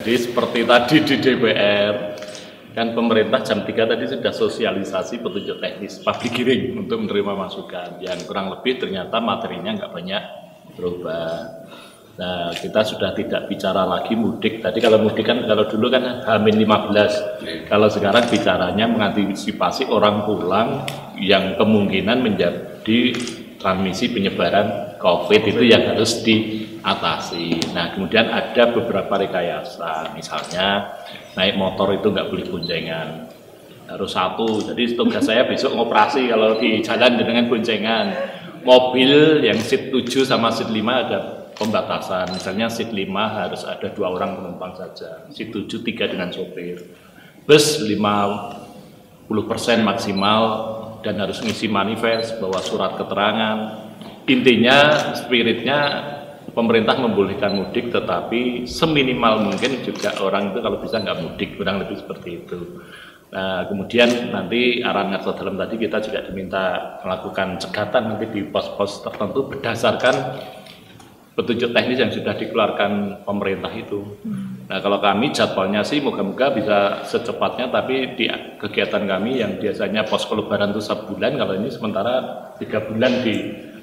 Jadi seperti tadi di DPR, kan pemerintah jam 3 tadi sudah sosialisasi petunjuk teknis public hearing untuk menerima masukan yang kurang lebih ternyata materinya nggak banyak berubah. Nah, kita sudah tidak bicara lagi mudik. Tadi kalau mudik kan, kalau dulu kan H-15, kalau sekarang bicaranya mengantisipasi orang pulang yang kemungkinan menjadi transmisi penyebaran COVID itu yang harus diatasi. Nah, kemudian ada beberapa rekayasa, misalnya naik motor itu nggak boleh boncengan, harus satu. Jadi tugas saya besok ngoperasi kalau di jalan dengan boncengan. Mobil yang seat 7 sama seat 5 ada pembatasan, misalnya seat 5 harus ada 2 orang penumpang saja, seat 7 3 dengan sopir. Bus 50% maksimal dan harus ngisi manifest, bawa surat keterangan. Intinya, spiritnya pemerintah membolehkan mudik, tetapi seminimal mungkin juga orang itu kalau bisa nggak mudik, kurang lebih seperti itu. Nah, kemudian nanti arahan Ngarso Dalem tadi kita juga diminta melakukan cegatan nanti di pos-pos tertentu berdasarkan petunjuk teknis yang sudah dikeluarkan pemerintah itu. Nah, kalau kami jadwalnya sih moga-moga bisa secepatnya, tapi di kegiatan kami yang biasanya posko lebaran itu sebulan, kalau ini sementara 3 bulan di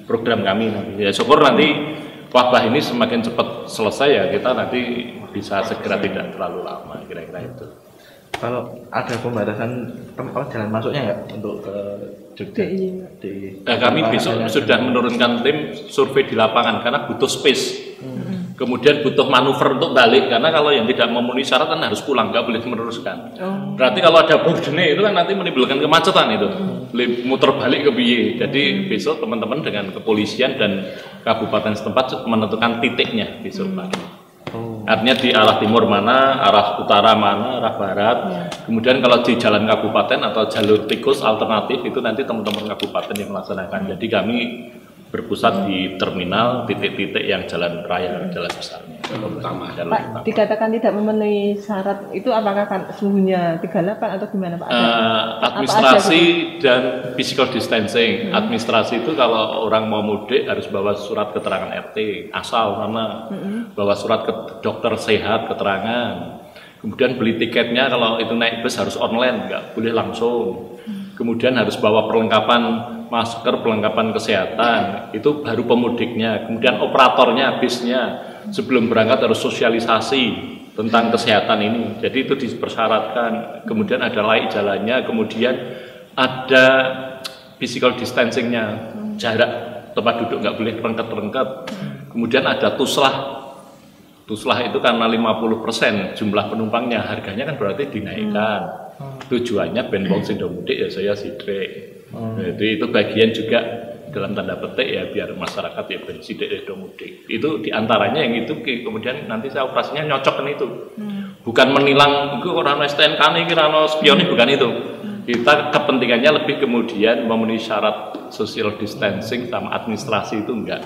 program kami nanti. Ya syukur nanti wabah ini semakin cepat selesai ya, kita nanti bisa segera tidak terlalu lama, kira-kira itu. Kalau ada pembatasan tempat jalan masuknya nggak untuk ke Jogja? Nah, kami besok sudah menurunkan tim survei di lapangan karena butuh space. Kemudian butuh manuver untuk balik, karena kalau yang tidak memenuhi syarat kan harus pulang, nggak boleh meneruskan. Berarti kalau ada bordene itu kan nanti menimbulkan kemacetan itu, muter balik ke biye. Jadi besok teman-teman dengan kepolisian dan kabupaten setempat menentukan titiknya besok pagi. Artinya di arah timur mana, arah utara mana, arah barat. Kemudian kalau di jalan kabupaten atau jalur tikus alternatif itu nanti teman-teman kabupaten yang melaksanakan. Jadi kami berpusat di terminal, titik-titik yang jalan raya, jalan besarnya. Utama. Pak, dikatakan tidak memenuhi syarat itu apakah kan suhunya 38 atau gimana Pak? Administrasi dan physical distancing. Administrasi itu kalau orang mau mudik harus bawa surat keterangan RT asal mana, bawa surat ke dokter sehat keterangan. Kemudian beli tiketnya kalau itu naik bus harus online, nggak boleh langsung. Kemudian harus bawa perlengkapan masker, perlengkapan kesehatan, itu baru pemudiknya. Kemudian operatornya, bisnya, sebelum berangkat harus sosialisasi tentang kesehatan ini. Jadi itu dipersyaratkan. Kemudian ada laik jalannya, kemudian ada physical distancingnya, jarak tempat duduk nggak boleh rengket-rengket. Kemudian ada tuslah. Tuslah itu karena 50% jumlah penumpangnya, harganya kan berarti dinaikkan. Tujuannya ben wong sing do mudik ya saya sidik. Jadi itu bagian juga dalam tanda petik ya biar masyarakat ya ben sidik do mudik. Itu diantaranya yang itu kemudian nanti saya operasinya nyocokkan itu. Bukan menilang itu orang STNK ini kira spion, bukan itu. Kita kepentingannya lebih kemudian memenuhi syarat social distancing sama administrasi itu enggak.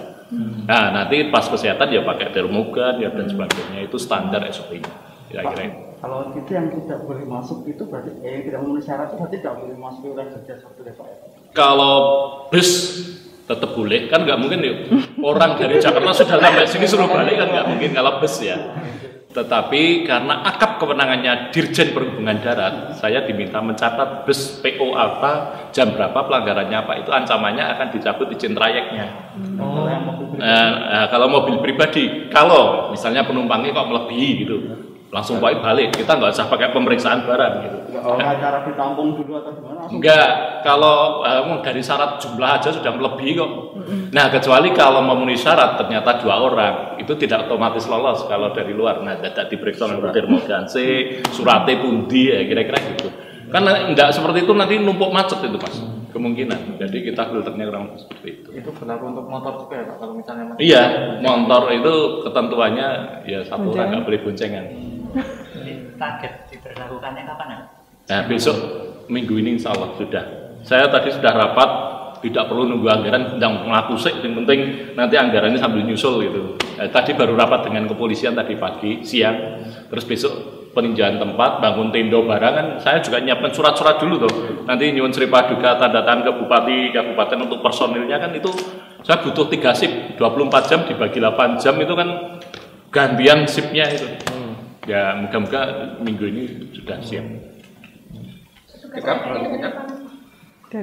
Nah, nanti pas kesehatan ya pakai termogan ya dan sebagainya, itu standar SOP-nya. Kira-kira. Kalau itu yang tidak boleh masuk itu berarti yang tidak memenuhi syarat itu berarti tidak boleh masuk ke Jogja satu Pak. Kalau bus tetap boleh, kan nggak mungkin ya. Orang dari Jakarta sudah sampai sini suruh balik kan nggak mungkin kalau bus ya. Tetapi karena akap kewenangannya Dirjen Perhubungan Darat, saya diminta mencatat bus PO apa, jam berapa, pelanggarannya apa, itu ancamannya akan dicabut izin trayeknya. Kalau mobil pribadi, kalau misalnya penumpangnya kok melebihi gitu, langsung balik, kita nggak usah pakai pemeriksaan barang gitu. Cara ditampung dulu atau gimana? Enggak, kalau dari syarat jumlah aja sudah melebihi kok. Nah, kecuali kalau memenuhi syarat ternyata 2 orang, itu tidak otomatis lolos kalau dari luar. Nah, tidak diperiksa oleh termogan C, suratnya pundi ya kira-kira gitu. Kan enggak seperti itu nanti numpuk macet itu Mas. kemungkinan. Jadi kita filternya kurang lebih seperti itu. Itu berlaku untuk motor juga ya Pak, kalau misalnya Iya, motor itu ketentuannya ya satu orang nggak boleh boncengan. Target diberlakukannya kapan ya? Nah besok minggu ini insya Allah sudah. Saya tadi sudah rapat, tidak perlu nunggu anggaran sedang melaku sih. Yang penting nanti anggarannya sambil nyusul gitu. Tadi baru rapat dengan kepolisian tadi pagi, siang. Terus besok peninjauan tempat, bangun tenda barang kan. Saya juga nyiapkan surat-surat dulu tuh. Nanti nyuwun Sri Paduka tanda tangan ke bupati, kabupaten untuk personilnya kan itu. Saya butuh 3 shift, 24 jam dibagi 8 jam itu kan gantian shiftnya itu. Ya mudah-mudahan minggu ini sudah siap.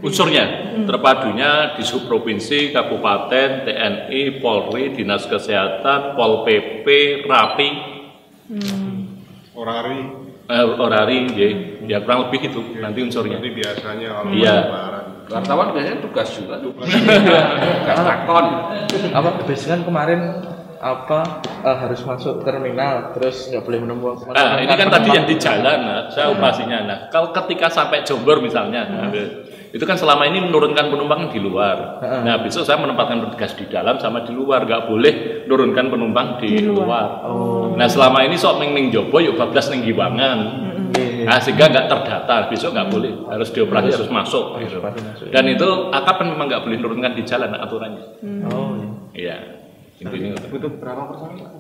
Unsurnya terpadunya di subprovinsi, kabupaten, TNI, Polri, Dinas Kesehatan, Pol PP, Rapi, Orari, ya kurang lebih itu nanti unsurnya. Jadi biasanya kalau Iya. Wartawan biasanya tugas juga tuh. Tugas takon. Apa biasanya kan kemarin harus masuk terminal terus nggak boleh menempuh. Nah, ini kan tadi yang di jalan, saya operasinya. Nah, kalau ketika sampai Jombor misalnya, itu kan selama ini menurunkan penumpang di luar. Nah, besok saya menempatkan petugas di dalam sama di luar, nggak boleh menurunkan penumpang di luar. Nah, selama ini sok ning Jobo, yuk 14 ning Giwangan. Nah, sehingga nggak terdata, besok nggak boleh, harus dioperasi, harus masuk. Gitu. Dan itu akap memang nggak boleh menurunkan di jalan aturannya. Oh Iya. Intinya butuh berapa personil Pak?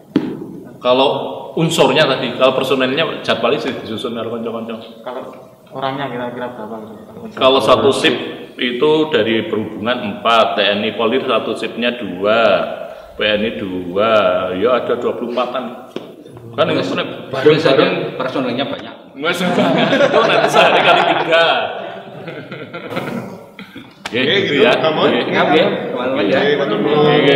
kalau unsurnya tadi, kalau personelnya jadwalnya disusun oleh konco-konco. Kalau orangnya kira-kira berapa gitu? Kalau satu shift itu dari perhubungan 4, TNI Polri satu shiftnya 2, PNI 2, ya ada 24-an. Kan ini Baru saja personelnya banyak. Mas itu nanti sehari kali 3. Oke, gitu ya. Ingat ya, kemarin aja. Oke,